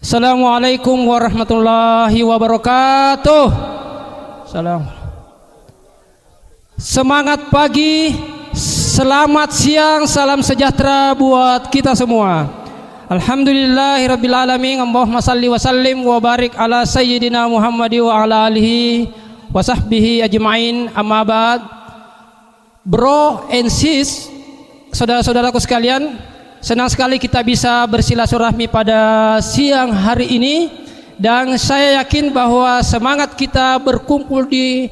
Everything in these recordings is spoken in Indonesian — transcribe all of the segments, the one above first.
Assalamualaikum warahmatullahi wabarakatuh. Salam. Semangat pagi, selamat siang, salam sejahtera buat kita semua. Alhamdulillahirabbil alamin. Allahumma salli wa sallim wa barik ala sayyidina Muhammad wa ala alihi wa sahbihi ajmain. Amma ba'd. Bro and sis, saudara-saudaraku sekalian, senang sekali kita bisa bersilaturahmi pada siang hari ini, dan saya yakin bahwa semangat kita berkumpul di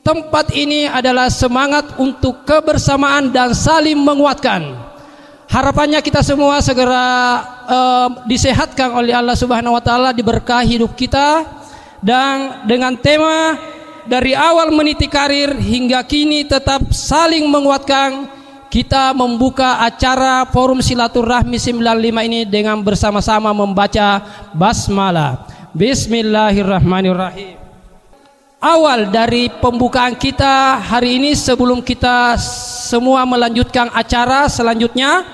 tempat ini adalah semangat untuk kebersamaan dan saling menguatkan. Harapannya kita semua segera disehatkan oleh Allah Subhanahu wa taala, diberkahi hidup kita, dan dengan tema dari awal meniti karir hingga kini tetap saling menguatkan, kita membuka acara Forum Silaturahmi 95 ini dengan bersama-sama membaca basmalah. Bismillahirrahmanirrahim. Awal dari pembukaan kita hari ini, sebelum kita semua melanjutkan acara selanjutnya,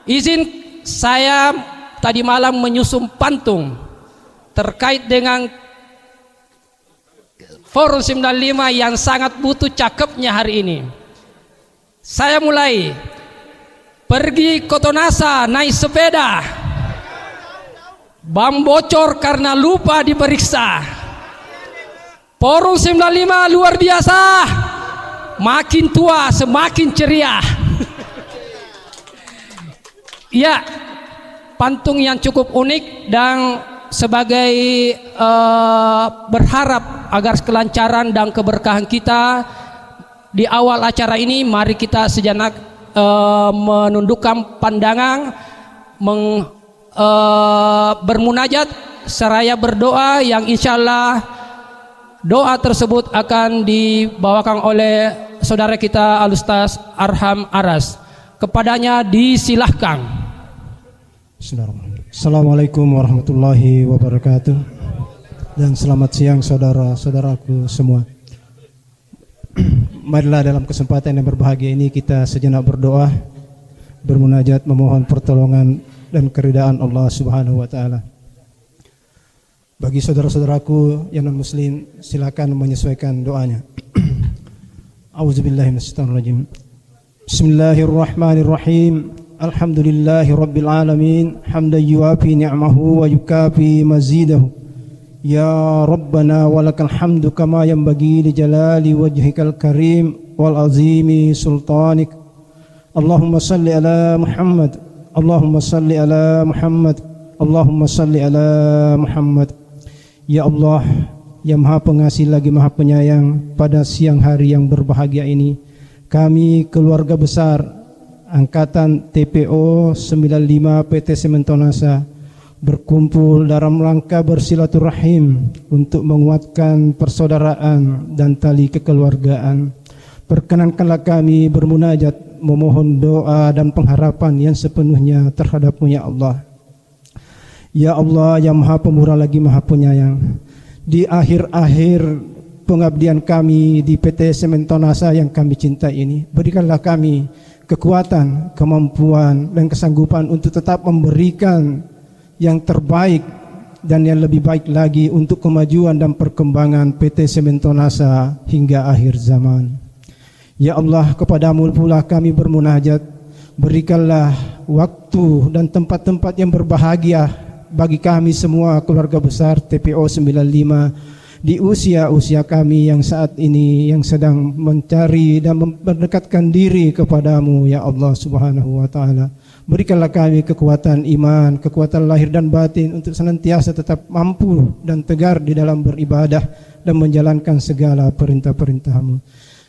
izin saya tadi malam menyusun pantun terkait dengan Forum 95 yang sangat butuh cakepnya hari ini. Saya mulai. Pergi ke Tonasa naik sepeda, ban bocor karena lupa diperiksa. Forum 95 luar biasa, makin tua semakin ceria. Ya, pantun yang cukup unik, dan sebagai berharap agar kelancaran dan keberkahan kita di awal acara ini, mari kita sejenak menundukkan pandangan, bermunajat seraya berdoa, yang insyaallah doa tersebut akan dibawakan oleh saudara kita Al-Ustaz Arham Aras. Kepadanya disilahkan. Assalamualaikum warahmatullahi wabarakatuh, dan selamat siang saudara-saudaraku semua. Marilah dalam kesempatan yang berbahagia ini kita sejenak berdoa, bermunajat, memohon pertolongan dan keridaan Allah Subhanahu wa taala. Bagi saudara-saudaraku yang non muslim, silakan menyesuaikan doanya. A'udzubillahi minasyaitonirrajim. Bismillahirrahmanirrahim. Alhamdulillahi rabbil alamin, hamdan yuwafi ni'amahu wa yukafi mazidahu. Ya Rabbana walakal hamdu kama yanbaghi li jalali wajhikal karim wal azimi sultanik. Allahumma salli ala Muhammad, Allahumma salli ala Muhammad, Allahumma salli ala Muhammad. Ya Allah, yang Maha Pengasih lagi Maha Penyayang, pada siang hari yang berbahagia ini, kami keluarga besar Angkatan TPO 95 PT Semen Tonasa berkumpul dalam rangka bersilaturahim untuk menguatkan persaudaraan dan tali kekeluargaan. Perkenankanlah kami bermunajat, memohon doa dan pengharapan yang sepenuhnya terhadap-Mu ya Allah. Ya Allah yang Maha Pemurah lagi Maha Penyayang, di akhir-akhir pengabdian kami di PT Semen Tonasa yang kami cintai ini, berikanlah kami kekuatan, kemampuan dan kesanggupan untuk tetap memberikan yang terbaik dan yang lebih baik lagi untuk kemajuan dan perkembangan PT Semen Tonasa hingga akhir zaman. Ya Allah, kepadamu pula kami bermunajat, berikanlah waktu dan tempat-tempat yang berbahagia bagi kami semua keluarga besar TPO 95 di usia-usia kami yang saat ini yang sedang mencari dan mendekatkan diri kepadamu ya Allah Subhanahu wa taala. Berikanlah kami kekuatan iman, kekuatan lahir dan batin untuk senantiasa tetap mampu dan tegar di dalam beribadah dan menjalankan segala perintah-perintah-Mu.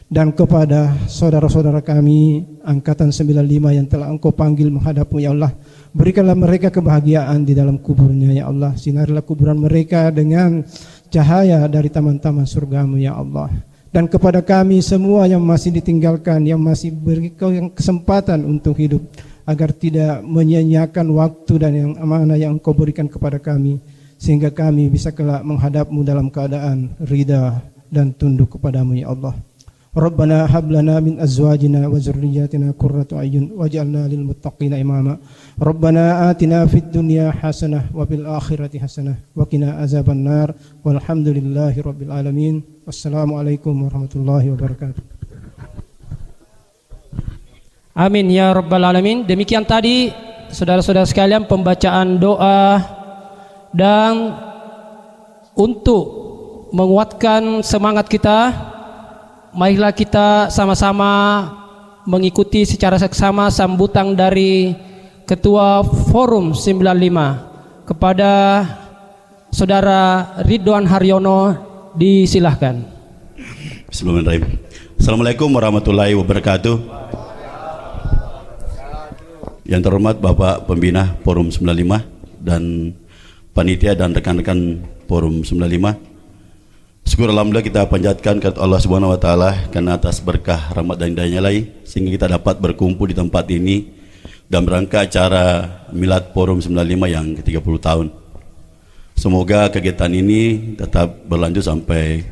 Dan kepada saudara-saudara kami Angkatan 95 yang telah Engkau panggil menghadap-Mu ya Allah, berikanlah mereka kebahagiaan di dalam kuburnya ya Allah. Sinarilah kuburan mereka dengan cahaya dari taman-taman surga-Mu ya Allah. Dan kepada kami semua yang masih ditinggalkan, yang masih beri kesempatan untuk hidup, agar tidak menyia-nyiakan waktu dan yang amanah yang Engkau berikan kepada kami, sehingga kami bisa kelak menghadap-Mu dalam keadaan ridha dan tunduk kepada-Mu ya Allah. ربنا هب لنا من أزواجنا وذرياتنا قرة أعين واجعلنا للمتقين إماما ربنا آتنا في الدنيا حسنة وفي الآخرة حسنة وقنا عذاب النار والحمد لله رب العالمين والسلام عليكم ورحمة الله وبركاته. Amin ya rabbal alamin. Demikian tadi saudara-saudara sekalian pembacaan doa dan untuk menguatkan semangat kita, marilah kita sama-sama mengikuti secara seksama sambutan dari Ketua Forum 95 kepada Saudara Ridwan Haryono, disilahkan. Bismillahirrahmanirrahim. Assalamualaikum warahmatullahi wabarakatuh. Yang terhormat Bapak Pembina Forum 95 dan panitia dan rekan-rekan Forum 95. Syukur alhamdulillah kita panjatkan kepada Allah Subhanahu wa taala karena atas berkah rahmat dan hidayahnya lagi sehingga kita dapat berkumpul di tempat ini dalam rangka acara Milad Forum 95 yang ke-30 tahun. Semoga kegiatan ini tetap berlanjut sampai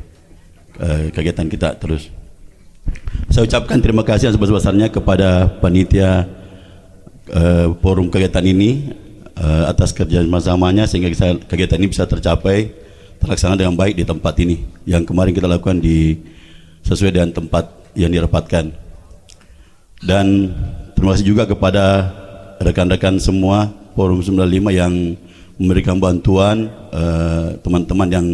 kegiatan kita terus. Saya ucapkan terima kasih yang sebesar-besarnya kepada panitia forum kegiatan ini atas kerja samanya sehingga kegiatan ini bisa tercapai terlaksana dengan baik di tempat ini yang kemarin kita lakukan sesuai dengan tempat yang dirapatkan. Dan terima kasih juga kepada rekan-rekan semua Forum 95 yang memberikan bantuan, teman-teman yang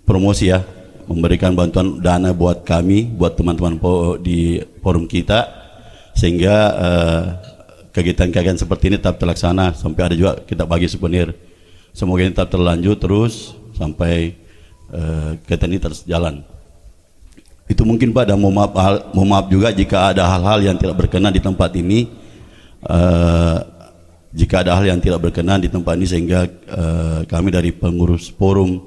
promosi ya, memberikan bantuan dana buat kami, buat teman-teman di forum kita sehingga kegiatan-kegiatan seperti ini tetap terlaksana sampai ada juga kita bagi souvenir. Semoga ini tetap terlanjut terus sampai kegiatan ini terus jalan. Itu mungkin Pak, dan mohon maaf juga jika ada hal-hal yang tidak berkenan di tempat ini. Jika ada hal yang tidak berkenan di tempat ini sehingga kami dari pengurus Forum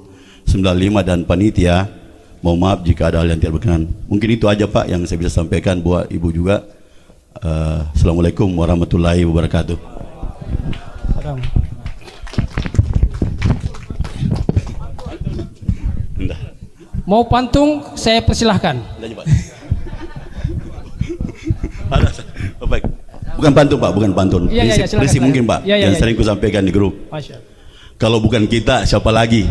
95 dan panitia mohon maaf jika ada hal yang tidak berkenan. Mungkin itu aja Pak yang saya bisa sampaikan buat Ibu juga. Assalamualaikum warahmatullahi wabarakatuh. Mau pantun, saya persilahkan. Bukan pantun Pak, bukan pantun. Prinsip mungkin Pak, yang sering ku sampaikan di grup. Kalau bukan kita, siapa lagi?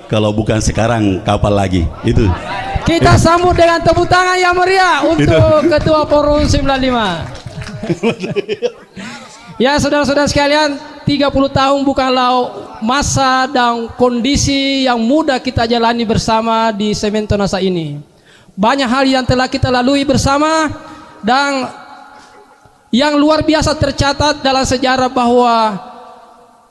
Kalau bukan sekarang, kapan lagi? Itu. Kita sambut dengan tepuk tangan yang meriah untuk Ketua Forum 95. Ya saudara-saudara sekalian, 30 tahun bukanlah masa dan kondisi yang mudah kita jalani bersama di Semento Nasa ini. Banyak hal yang telah kita lalui bersama dan yang luar biasa tercatat dalam sejarah bahwa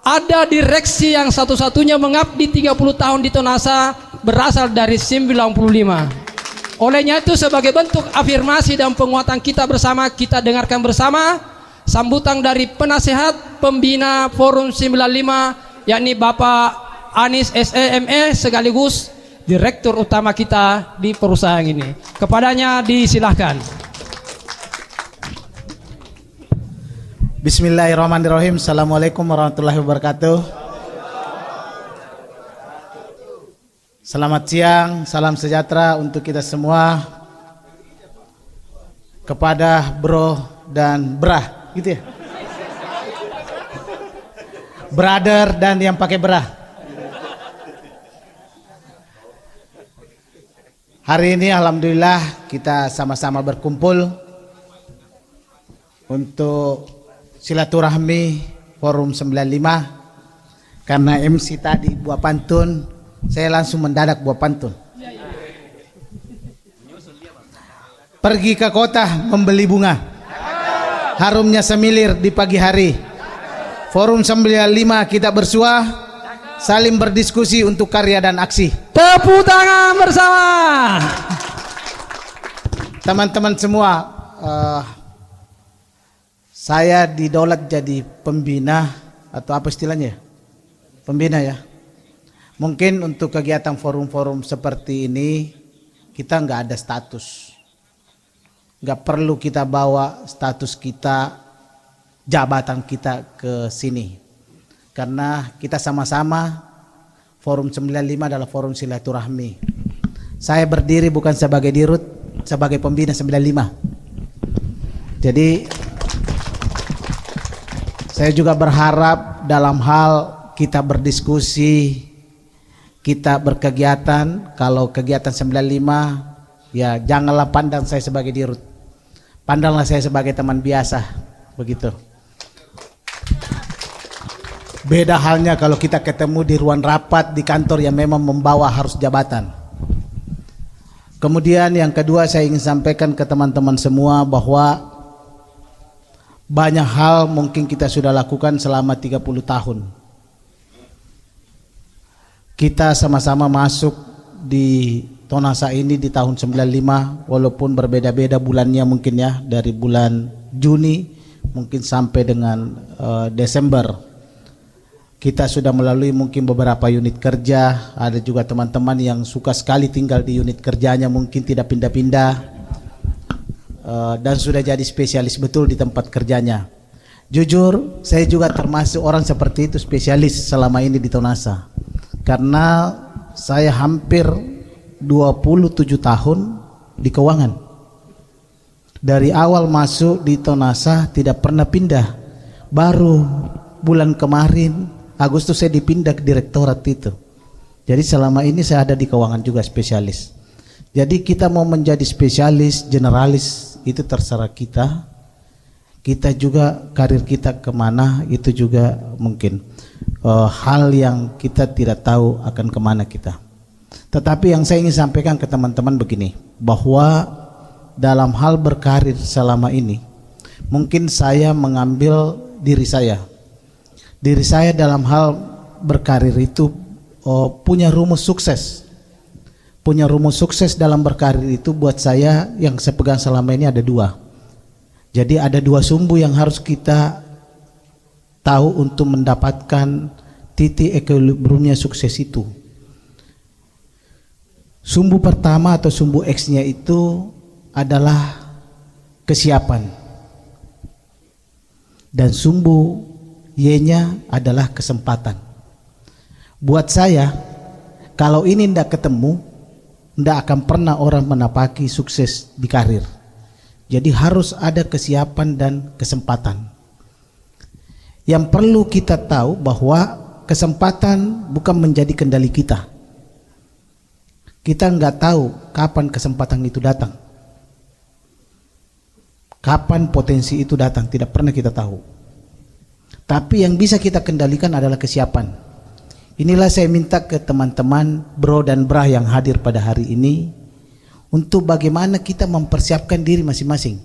ada direksi yang satu-satunya mengabdi 30 tahun di Tonasa berasal dari 95. Olehnya itu sebagai bentuk afirmasi dan penguatan kita bersama, kita dengarkan bersama sambutan dari penasehat pembina Forum 95 yakni Bapak Anis SEME sekaligus Direktur Utama kita di perusahaan ini. Kepadanya disilahkan. Bismillahirrahmanirrahim. Assalamualaikum warahmatullahi wabarakatuh. Selamat siang, salam sejahtera untuk kita semua. Kepada bro dan brah, gitu ya. Brother dan yang pakai brah. Hari ini alhamdulillah kita sama-sama berkumpul untuk silaturahmi Forum 95. Karena MC tadi buat pantun, saya langsung mendadak buat pantun. Pergi ke kota membeli bunga, harumnya semilir di pagi hari. Forum 95 kita bersua, saling berdiskusi untuk karya dan aksi. Tepuk tangan bersama. Teman-teman semua, saya didaulat jadi pembina atau apa istilahnya? Pembina ya. Mungkin untuk kegiatan forum-forum seperti ini kita nggak ada status. Nggak perlu kita bawa status kita, jabatan kita ke sini. Karena kita sama-sama Forum 95 adalah forum silaturahmi. Saya berdiri bukan sebagai dirut, sebagai pembina 95. Jadi saya juga berharap dalam hal kita berdiskusi, kita berkegiatan, kalau kegiatan 95 ya janganlah pandang saya sebagai dirut. Pandanglah saya sebagai teman biasa, begitu. Beda halnya kalau kita ketemu di ruang rapat di kantor yang memang membawa harus jabatan. Kemudian yang kedua saya ingin sampaikan ke teman-teman semua bahwa banyak hal mungkin kita sudah lakukan selama 30 tahun. Kita sama-sama masuk di Tonasa ini di tahun 95, walaupun berbeda-beda bulannya mungkin ya, dari bulan Juni mungkin sampai dengan Desember. Kita sudah melalui mungkin beberapa unit kerja, ada juga teman-teman yang suka sekali tinggal di unit kerjanya, mungkin tidak pindah-pindah. Dan sudah jadi spesialis betul di tempat kerjanya. Jujur, saya juga termasuk orang seperti itu, spesialis selama ini di Tonasa. Karena saya hampir 27 tahun di keuangan. Dari awal masuk di Tonasa tidak pernah pindah. Baru bulan kemarin Agustus saya dipindah ke direktorat itu. Jadi selama ini saya ada di keuangan juga spesialis. Jadi kita mau menjadi spesialis, generalis, itu terserah kita. Kita juga karir kita kemana itu juga mungkin hal yang kita tidak tahu akan kemana kita. Tetapi yang saya ingin sampaikan ke teman-teman begini, bahwa dalam hal berkarir selama ini mungkin saya mengambil diri saya dalam hal berkarir itu punya rumus sukses. Punya rumus sukses dalam berkarir itu buat saya yang saya pegang selama ini ada dua. Jadi ada dua sumbu yang harus kita tahu untuk mendapatkan titik equilibriumnya sukses itu. Sumbu pertama atau sumbu X-nya itu adalah kesiapan. Dan sumbu Y-nya adalah kesempatan. Buat saya, kalau ini tidak ketemu, tidak akan pernah orang menapaki sukses di karir. Jadi harus ada kesiapan dan kesempatan. Yang perlu kita tahu bahwa kesempatan bukan menjadi kendali kita. Kita nggak tahu kapan kesempatan itu datang, kapan potensi itu datang, tidak pernah kita tahu. Tapi yang bisa kita kendalikan adalah kesiapan. Inilah saya minta ke teman-teman bro dan brah yang hadir pada hari ini, untuk bagaimana kita mempersiapkan diri masing-masing.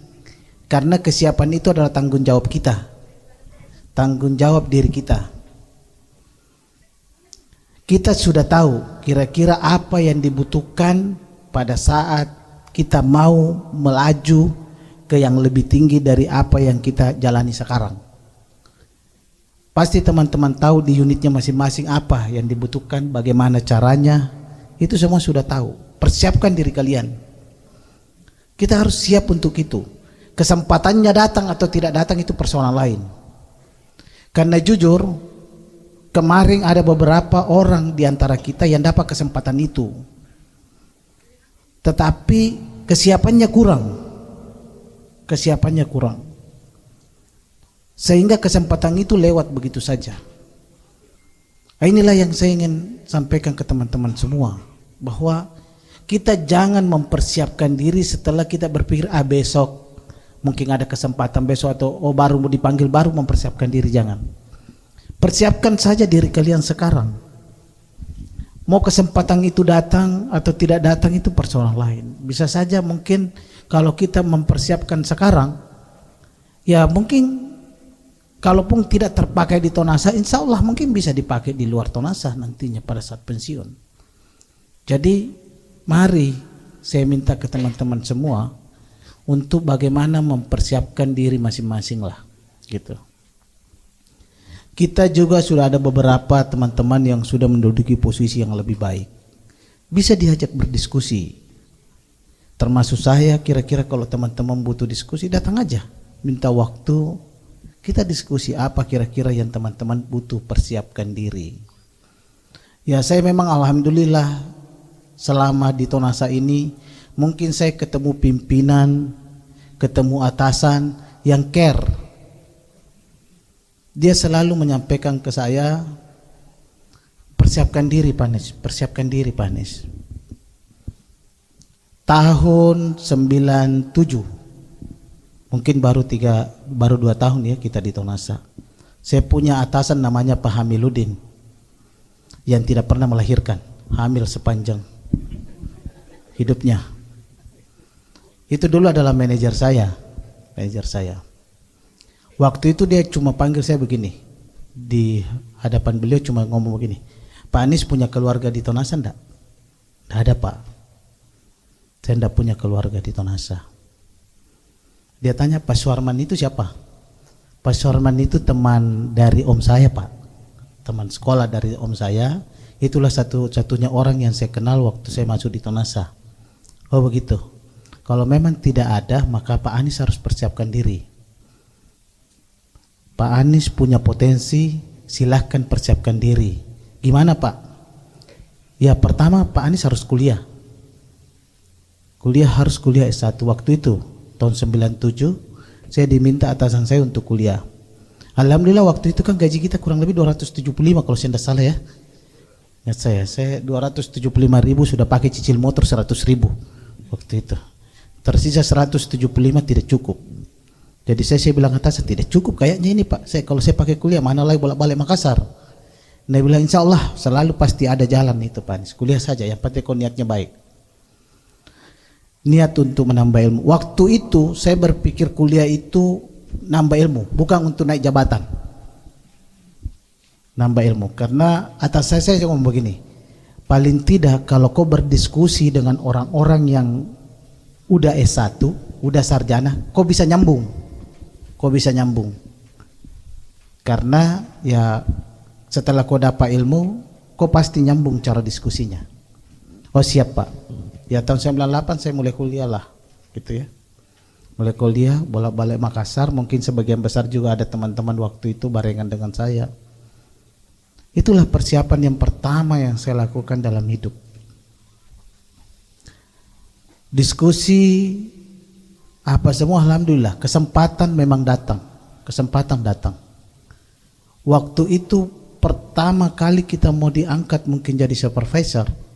Karena kesiapan itu adalah tanggung jawab kita, tanggung jawab diri kita. Kita sudah tahu kira-kira apa yang dibutuhkan pada saat kita mau melaju ke yang lebih tinggi dari apa yang kita jalani sekarang. Pasti teman-teman tahu di unitnya masing-masing apa yang dibutuhkan, bagaimana caranya, itu semua sudah tahu. Persiapkan diri kalian. Kita harus siap untuk itu. Kesempatannya datang atau tidak datang itu persoalan lain. Karena jujur, kemarin ada beberapa orang di antara kita yang dapat kesempatan itu, tetapi kesiapannya kurang. Kesiapannya kurang. Sehingga kesempatan itu lewat begitu saja. Inilah yang saya ingin sampaikan ke teman-teman semua, bahwa kita jangan mempersiapkan diri setelah kita berpikir besok mungkin ada kesempatan, besok atau baru mau dipanggil baru mempersiapkan diri. Jangan. Persiapkan saja diri kalian sekarang. Mau kesempatan itu datang atau tidak datang itu persoalan lain. Bisa saja mungkin kalau kita mempersiapkan sekarang, ya mungkin kalaupun tidak terpakai di Tonasa, insya Allah mungkin bisa dipakai di luar Tonasa nantinya pada saat pensiun. Jadi mari saya minta ke teman-teman semua untuk bagaimana mempersiapkan diri masing-masing lah, gitu. Kita juga sudah ada beberapa teman-teman yang sudah menduduki posisi yang lebih baik, bisa diajak berdiskusi. Termasuk saya, kira-kira kalau teman-teman butuh diskusi datang aja, minta waktu, kita diskusi apa kira-kira yang teman-teman butuh persiapkan diri. Ya saya memang alhamdulillah selama di Tonasa ini mungkin saya ketemu pimpinan, ketemu atasan yang care. Dia selalu menyampaikan ke saya, persiapkan diri Pak Anies, persiapkan diri Pak Anies. Tahun 97, mungkin baru 2 tahun ya kita di Tonasa. Saya punya atasan namanya Pak Hamiludin yang tidak pernah melahirkan, hamil sepanjang hidupnya. Itu dulu adalah manajer saya. Waktu itu dia cuma panggil saya begini, di hadapan beliau cuma ngomong begini, Pak Anies punya keluarga di Tonasa enggak? Enggak ada Pak, saya enggak punya keluarga di Tonasa. Dia tanya, Pak Suarman itu siapa? Pak Suarman itu teman dari om saya Pak, teman sekolah dari om saya. Itulah satu-satunya orang yang saya kenal waktu saya masuk di Tonasa. Oh begitu. Kalau memang tidak ada, maka Pak Anies harus persiapkan diri. Pak Anies punya potensi, silahkan persiapkan diri. Gimana Pak? Ya pertama Pak Anies harus kuliah. Harus kuliah S1. Waktu itu tahun 97 saya diminta atasan saya untuk kuliah. Alhamdulillah waktu itu kan gaji kita kurang lebih 275 kalau saya tidak salah ya. Ingat saya 275.000 sudah pakai cicil motor 100.000 waktu itu. Tersisa 175 tidak cukup. Jadi saya bilang atasan tidak cukup kayaknya ini Pak. Kalau saya pakai kuliah mana lagi bolak-balik Makassar. Dia bilang insya Allah selalu pasti ada jalan itu Pak Anies. Kuliah saja yang penting kau niatnya baik. Niat untuk menambah ilmu. Waktu itu saya berpikir kuliah itu nambah ilmu, bukan untuk naik jabatan. Nambah ilmu. Karena atas saya ngomong begini, paling tidak kalau kau berdiskusi dengan orang-orang yang udah S1, udah sarjana, kau bisa nyambung. Karena ya setelah kau dapat ilmu, kau pasti nyambung cara diskusinya. Oh siap Pak. Ya tahun 98 saya mulai kuliah lah, gitu ya. Mulai kuliah, bolak-balik Makassar, mungkin sebagian besar juga ada teman-teman waktu itu barengan dengan saya. Itulah persiapan yang pertama yang saya lakukan dalam hidup. Diskusi apa semua alhamdulillah, kesempatan memang datang. Waktu itu pertama kali kita mau diangkat mungkin jadi supervisor,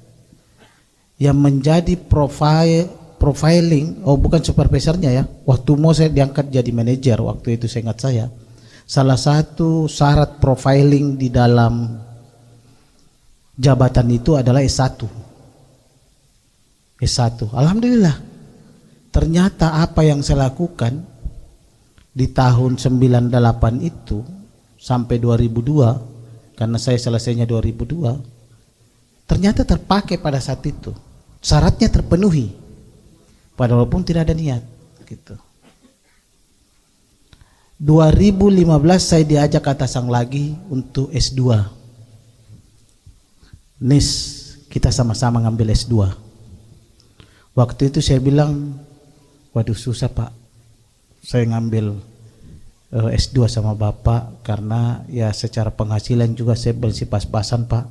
yang menjadi profiling, bukan supervisornya ya. Waktu mau saya diangkat jadi manajer, waktu itu saya ingat salah satu syarat profiling di dalam jabatan itu adalah S1. Alhamdulillah. Ternyata apa yang saya lakukan di tahun 98 itu sampai 2002, karena saya selesainya 2002, ternyata terpakai pada saat itu. Syaratnya terpenuhi. Padahal walaupun tidak ada niat gitu. 2015 saya diajak atasan lagi untuk S2. Nis, kita sama-sama ngambil S2. Waktu itu saya bilang, waduh susah Pak, saya ngambil S2 sama Bapak karena ya secara penghasilan juga saya bersih pas-pasan Pak.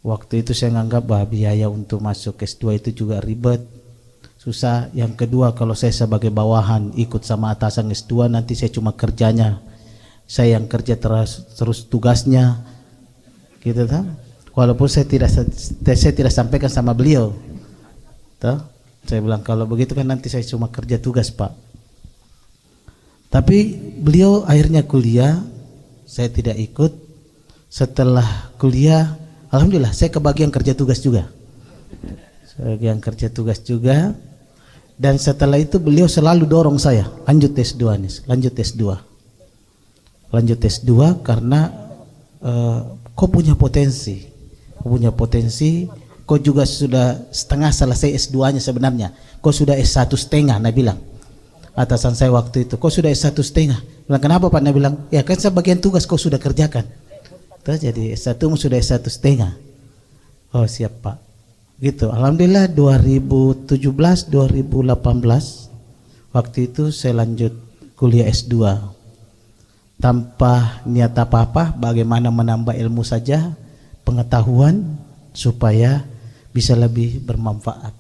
Waktu itu saya nganggap bahwa biaya untuk masuk S2 itu juga ribet, susah. Yang kedua, kalau saya sebagai bawahan ikut sama atasan S2 nanti saya cuma kerjanya, saya yang kerja terus tugasnya gitu kan. Walaupun saya tidak sampaikan sama beliau toh. Saya bilang kalau begitu kan nanti saya cuma kerja tugas Pak. Tapi beliau akhirnya kuliah, saya tidak ikut. Setelah kuliah alhamdulillah saya kebagian kerja tugas juga. Dan setelah itu beliau selalu dorong saya lanjut S2 nih, lanjut S2 karena kau punya potensi, kau juga sudah setengah selesai S2-nya sebenarnya, kau sudah S1 setengah. Nah bilang atasan saya waktu itu, kau sudah S1 setengah. Bilang kenapa Pak? Nah bilang ya kan sebagian tugas kau sudah kerjakan. Jadi S1 sudah S1 setengah. Oh siap Pak. Gitu. Alhamdulillah 2017 2018 waktu itu saya lanjut kuliah S2 tanpa niat apa-apa, bagaimana menambah ilmu saja, pengetahuan supaya bisa lebih bermanfaat.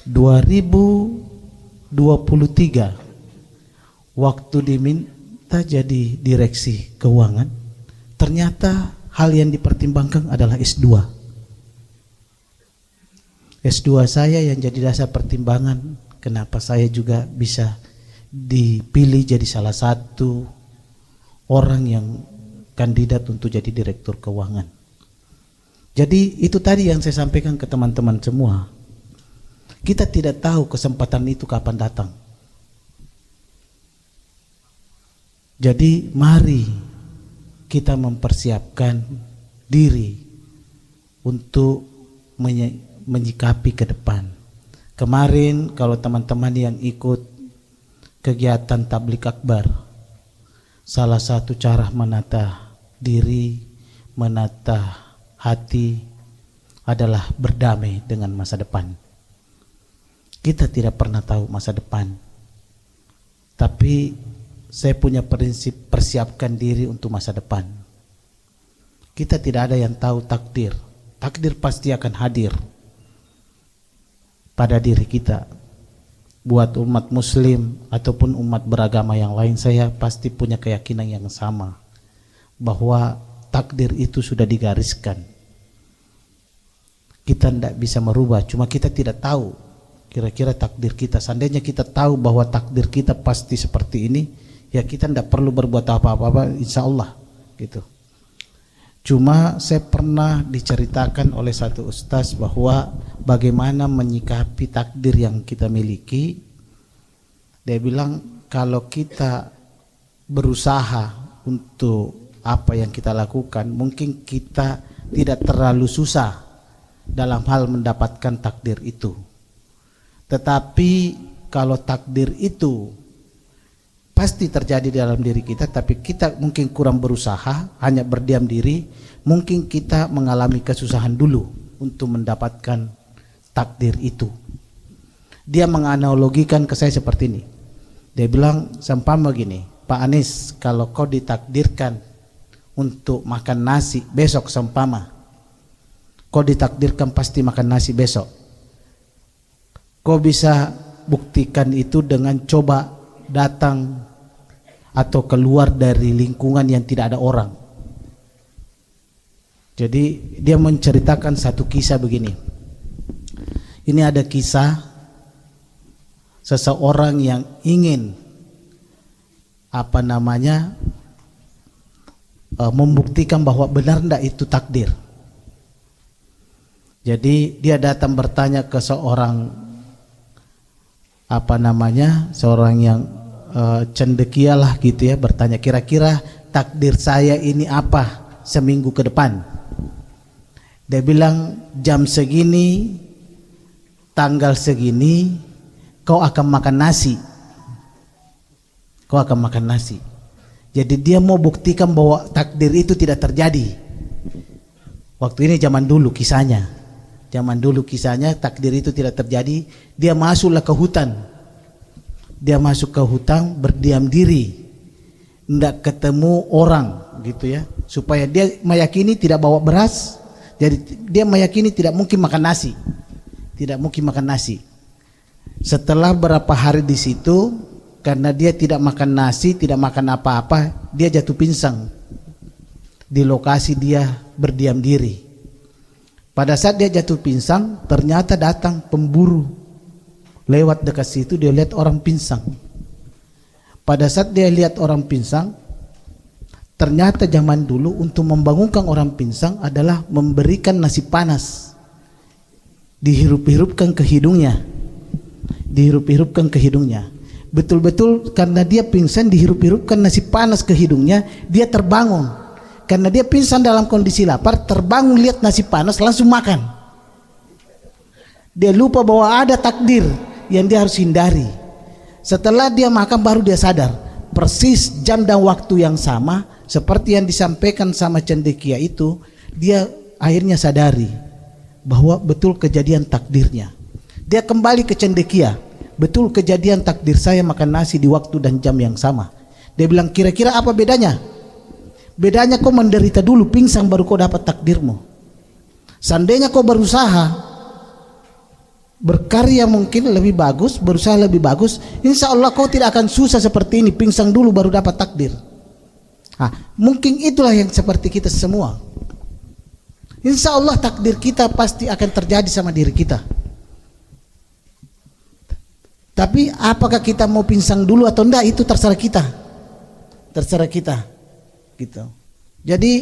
2023 waktu diminta jadi direksi keuangan, ternyata hal yang dipertimbangkan adalah S2. S2 saya yang jadi dasar pertimbangan kenapa saya juga bisa dipilih jadi salah satu orang yang kandidat untuk jadi direktur keuangan. Jadi itu tadi yang saya sampaikan ke teman-teman semua. Kita tidak tahu kesempatan itu kapan datang. Jadi mari kita mempersiapkan diri untuk menyikapi ke depan. Kemarin kalau teman-teman yang ikut kegiatan tablik akbar, salah satu cara menata diri, menata hati adalah berdamai dengan masa depan. Kita tidak pernah tahu masa depan, tapi saya punya prinsip persiapkan diri untuk masa depan. Kita tidak ada yang tahu takdir. Takdir pasti akan hadir pada diri kita. Buat umat muslim ataupun umat beragama yang lain, saya pasti punya keyakinan yang sama bahwa takdir itu sudah digariskan. Kita tidak bisa merubah, cuma kita tidak tahu kira-kira takdir kita. Seandainya kita tahu bahwa takdir kita pasti seperti ini, ya kita tidak perlu berbuat apa-apa, insya Allah gitu. Cuma saya pernah diceritakan oleh satu ustaz bahwa bagaimana menyikapi takdir yang kita miliki. Dia bilang kalau kita berusaha untuk apa yang kita lakukan, mungkin kita tidak terlalu susah dalam hal mendapatkan takdir itu. Tetapi kalau takdir itu pasti terjadi dalam diri kita, tapi kita mungkin kurang berusaha, hanya berdiam diri, mungkin kita mengalami kesusahan dulu untuk mendapatkan takdir itu. Dia menganalogikan ke saya seperti ini. Dia bilang, seumpama gini, Pak Anies, kalau kau ditakdirkan untuk makan nasi besok, seumpama kau ditakdirkan pasti makan nasi besok, kau bisa buktikan itu dengan coba datang atau keluar dari lingkungan yang tidak ada orang. Jadi dia menceritakan satu kisah begini. Ini ada kisah seseorang yang ingin membuktikan bahwa benar tidak itu takdir. Jadi dia datang bertanya ke seorang seorang yang cendekia lah gitu ya, bertanya kira-kira takdir saya ini apa seminggu ke depan. Dia bilang jam segini, tanggal segini kau akan makan nasi. Kau akan makan nasi. Jadi dia mau buktikan bahwa takdir itu tidak terjadi. Waktu ini zaman dulu kisahnya. Zaman dulu kisahnya takdir itu tidak terjadi. Dia masuklah ke hutan. Dia masuk ke hutan berdiam diri, tidak ketemu orang gitu ya, supaya dia meyakini tidak bawa beras. Jadi dia meyakini tidak mungkin makan nasi, tidak mungkin makan nasi. Setelah berapa hari di situ, karena dia tidak makan nasi, tidak makan apa-apa, dia jatuh pingsan di lokasi dia berdiam diri. Pada saat dia jatuh pingsan, ternyata datang pemburu lewat dekat situ, dia lihat orang pingsan. Pada saat dia lihat orang pingsan, ternyata zaman dulu untuk membangunkan orang pingsan adalah memberikan nasi panas, dihirup-hirupkan ke hidungnya, dihirup-hirupkan ke hidungnya. Betul-betul karena dia pingsan, dihirup-hirupkan nasi panas ke hidungnya, dia terbangun. Karena dia pingsan dalam kondisi lapar, terbangun lihat nasi panas langsung makan. Dia lupa bahwa ada takdir yang dia harus hindari. Setelah dia makan baru dia sadar, persis jam dan waktu yang sama seperti yang disampaikan sama cendekia itu. Dia akhirnya sadari bahwa betul kejadian takdirnya. Dia kembali ke cendekia, betul kejadian takdir saya makan nasi di waktu dan jam yang sama. Dia bilang, kira-kira apa bedanya? Bedanya kau menderita dulu pingsan baru kau dapat takdirmu. Seandainya kau berusaha berkarya mungkin lebih bagus, berusaha lebih bagus, insya Allah kau tidak akan susah seperti ini, pingsan dulu baru dapat takdir. Mungkin itulah yang seperti kita semua. Insya Allah takdir kita pasti akan terjadi sama diri kita. Tapi apakah kita mau pingsan dulu atau enggak, itu terserah kita. Terserah kita. Gitu. Jadi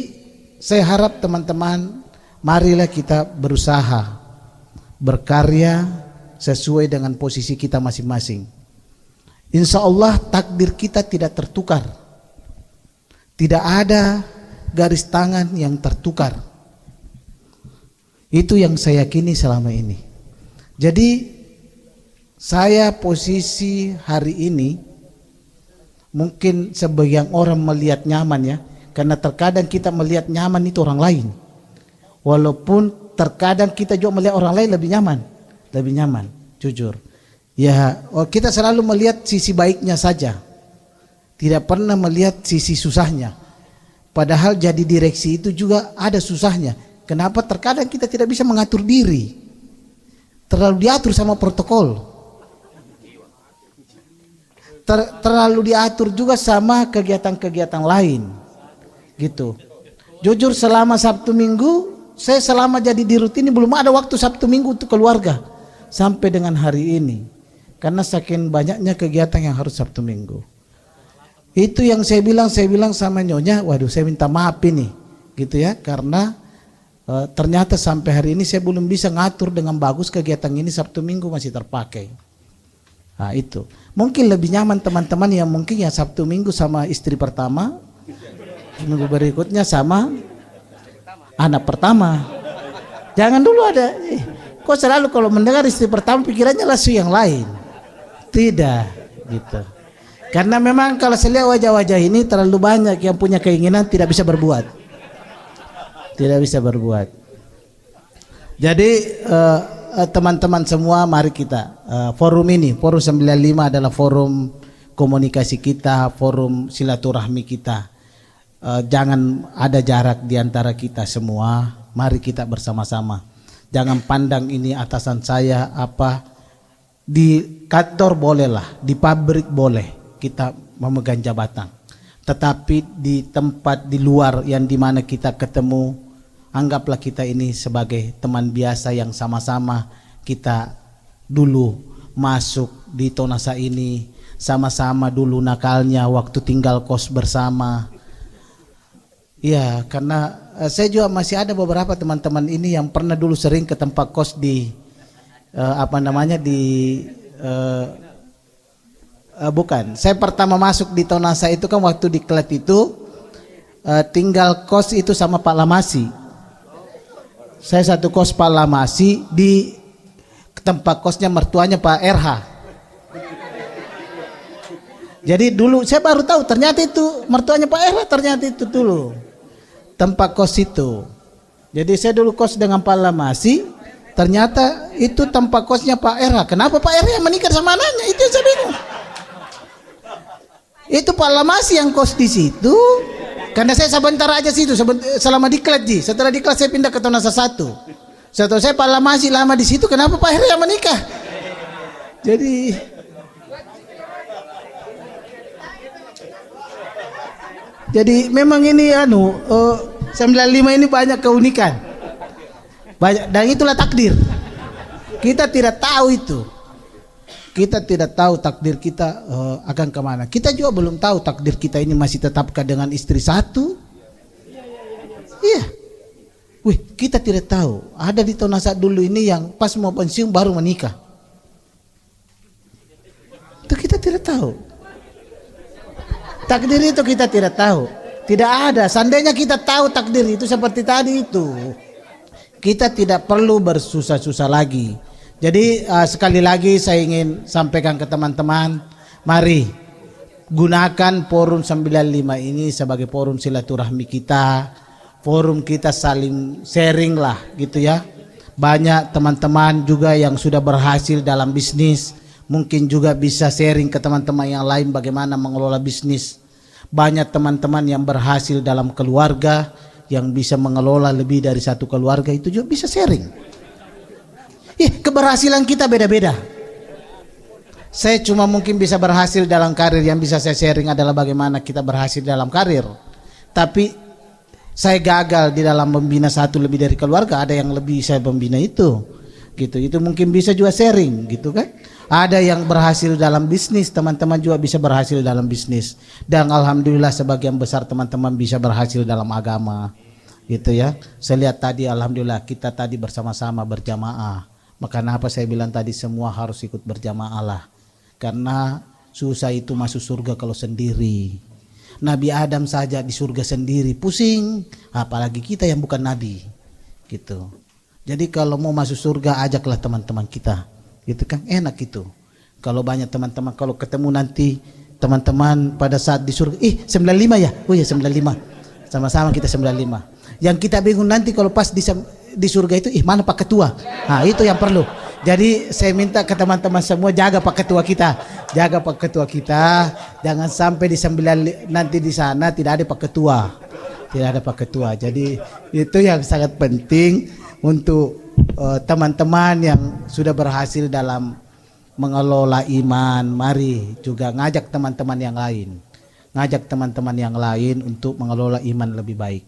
saya harap teman-teman, marilah kita berusaha berkarya sesuai dengan posisi kita masing-masing. Insya Allah takdir kita tidak tertukar. Tidak ada garis tangan yang tertukar. Itu yang saya yakini selama ini. Jadi saya posisi hari ini mungkin sebagian orang melihat nyaman ya, karena terkadang kita melihat nyaman itu orang lain. Walaupun terkadang kita juga melihat orang lain lebih nyaman, jujur. Ya, kita selalu melihat sisi baiknya saja. Tidak pernah melihat sisi susahnya. Padahal jadi direksi itu juga ada susahnya. Kenapa? Terkadang kita tidak bisa mengatur diri. Terlalu diatur sama protokol. Terlalu diatur juga sama kegiatan-kegiatan lain. Gitu. Jujur selama Sabtu Minggu, saya selama jadi di rutin ini belum ada waktu Sabtu Minggu untuk keluarga. Sampai dengan hari ini. Karena saking banyaknya kegiatan yang harus Sabtu Minggu. Itu yang saya bilang sama Nyonya, waduh saya minta maaf ini. Gitu ya, karena ternyata sampai hari ini saya belum bisa ngatur dengan bagus kegiatan ini, Sabtu Minggu masih terpakai. Nah itu mungkin lebih nyaman teman-teman yang mungkin ya Sabtu Minggu sama istri pertama, minggu berikutnya sama anak pertama. Jangan dulu ada kok selalu kalau mendengar istri pertama pikirannya langsung yang lain. Tidak gitu. Karena memang kalau saya lihat wajah-wajah ini terlalu banyak yang punya keinginan tidak bisa berbuat. Tidak bisa berbuat. Jadi teman-teman semua, mari kita forum ini, forum 95 adalah forum komunikasi kita, forum silaturahmi kita. Jangan ada jarak di antara kita semua. Mari kita bersama-sama. Jangan pandang ini atasan saya apa. Di kantor bolehlah, di pabrik boleh kita memegang jabatan. Tetapi di tempat di luar yang dimana kita ketemu, anggaplah kita ini sebagai teman biasa yang sama-sama kita dulu masuk di Tonasa ini, sama-sama dulu nakalnya waktu tinggal kos bersama. Ya, karena saya juga masih ada beberapa teman-teman ini yang pernah dulu sering ke tempat kos di bukan. Saya pertama masuk di Tonasa itu kan waktu di Klet itu tinggal kos itu sama Pak Lamasi. Saya satu kos Pak Lamasi, di tempat kosnya mertuanya Pak RH. Jadi dulu saya baru tahu ternyata itu mertuanya Pak RH, ternyata itu dulu tempat kos itu. Jadi saya dulu kos dengan Pak Lamasi, ternyata itu tempat kosnya Pak RH. Kenapa Pak RH yang menikah sama anaknya? Itu yang saya bingung. Itu Pak Lamasi yang kos di situ. Karena saya sebentar aja situ, selama di Klet ji. Setelah di Klet saya pindah ke Tonasa 1. Setelah saya Pak Lamasi lama di situ, kenapa Pak RH yang menikah? Jadi memang ini 95 ini banyak keunikan. Banyak, dan itulah takdir. Kita tidak tahu itu. Kita tidak tahu takdir kita akan kemana. Kita juga belum tahu takdir kita ini masih tetapkah dengan istri satu. Iya. Wih, kita tidak tahu. Ada di Tonasa dulu ini yang pas mau pensiun baru menikah. Itu kita tidak tahu. Takdir itu kita tidak tahu. Tidak ada. Seandainya kita tahu takdir itu seperti tadi itu, kita tidak perlu bersusah-susah lagi. Jadi sekali lagi saya ingin sampaikan ke teman-teman, mari gunakan forum 95 ini sebagai forum silaturahmi kita, forum kita saling sharing lah gitu ya. Banyak teman-teman juga yang sudah berhasil dalam bisnis, mungkin juga bisa sharing ke teman-teman yang lain bagaimana mengelola bisnis. Banyak teman-teman yang berhasil dalam keluarga, yang bisa mengelola lebih dari satu keluarga, itu juga bisa sharing. Keberhasilan kita beda-beda. Saya cuma mungkin bisa berhasil dalam karir, yang bisa saya sharing adalah bagaimana kita berhasil dalam karir. Tapi saya gagal di dalam membina satu lebih dari keluarga, ada yang lebih saya membina itu. Gitu. Itu mungkin bisa juga sharing gitu kan. Ada yang berhasil dalam bisnis, teman-teman juga bisa berhasil dalam bisnis. Dan alhamdulillah sebagian besar teman-teman bisa berhasil dalam agama. Gitu ya. Saya lihat tadi alhamdulillah kita tadi bersama-sama berjamaah. Maka kenapa saya bilang tadi semua harus ikut berjamaah lah. Karena susah itu masuk surga kalau sendiri. Nabi Adam saja di surga sendiri pusing, apalagi kita yang bukan nabi. Gitu. Jadi kalau mau masuk surga ajaklah teman-teman kita. Gitu kan enak itu. Kalau banyak teman-teman, kalau ketemu nanti teman-teman pada saat di surga, 95 ya? Oh ya 95. Sama-sama kita 95. Yang kita bingung nanti kalau pas di surga itu, mana Pak Ketua? Nah itu yang perlu. Jadi saya minta ke teman-teman semua jaga Pak Ketua kita. Jaga Pak Ketua kita. Jangan sampai nanti di sana tidak ada Pak Ketua. Tidak ada Pak Ketua. Jadi itu yang sangat penting untuk teman-teman yang sudah berhasil dalam mengelola iman. Mari juga ngajak teman-teman yang lain. Ngajak teman-teman yang lain untuk mengelola iman lebih baik.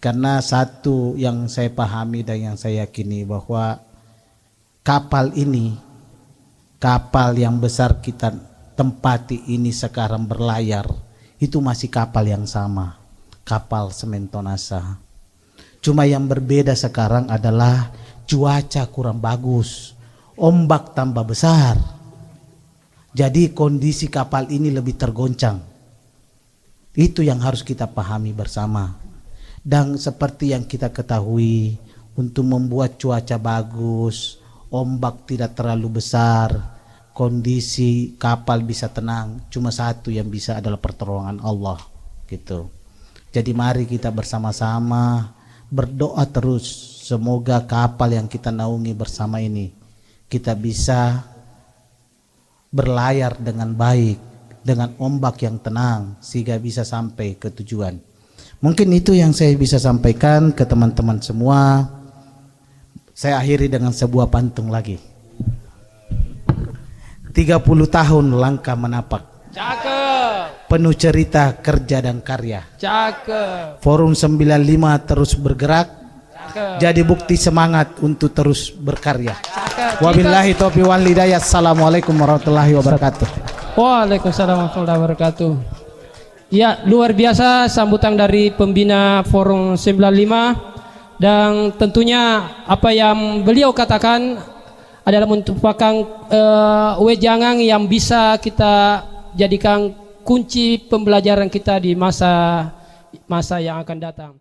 Karena satu yang saya pahami dan yang saya yakini bahwa kapal ini, kapal yang besar kita tempati ini sekarang berlayar, itu masih kapal yang sama, kapal semen Tonasa. Cuma yang berbeda sekarang adalah cuaca kurang bagus, ombak tambah besar. Jadi kondisi kapal ini lebih tergoncang. Itu yang harus kita pahami bersama. Dan seperti yang kita ketahui, untuk membuat cuaca bagus, ombak tidak terlalu besar, kondisi kapal bisa tenang, cuma satu yang bisa adalah pertolongan Allah gitu. Jadi mari kita bersama-sama berdoa terus, semoga kapal yang kita naungi bersama ini kita bisa berlayar dengan baik, dengan ombak yang tenang, sehingga bisa sampai ke tujuan. Mungkin itu yang saya bisa sampaikan ke teman-teman semua. Saya akhiri dengan sebuah pantun lagi. 30 tahun langkah menapak. Cakep. Penuh cerita, kerja dan karya. Cakep. Forum 95 terus bergerak. Cakep. Jadi bukti semangat untuk terus berkarya. Cakep. Wabillahi taufiq wal hidayah. Assalamualaikum warahmatullahi wabarakatuh. Waalaikumsalam warahmatullahi wabarakatuh. Ya, luar biasa sambutan dari pembina Forum 95, dan tentunya apa yang beliau katakan adalah merupakan wejangan yang bisa kita jadikan kunci pembelajaran kita di masa yang akan datang.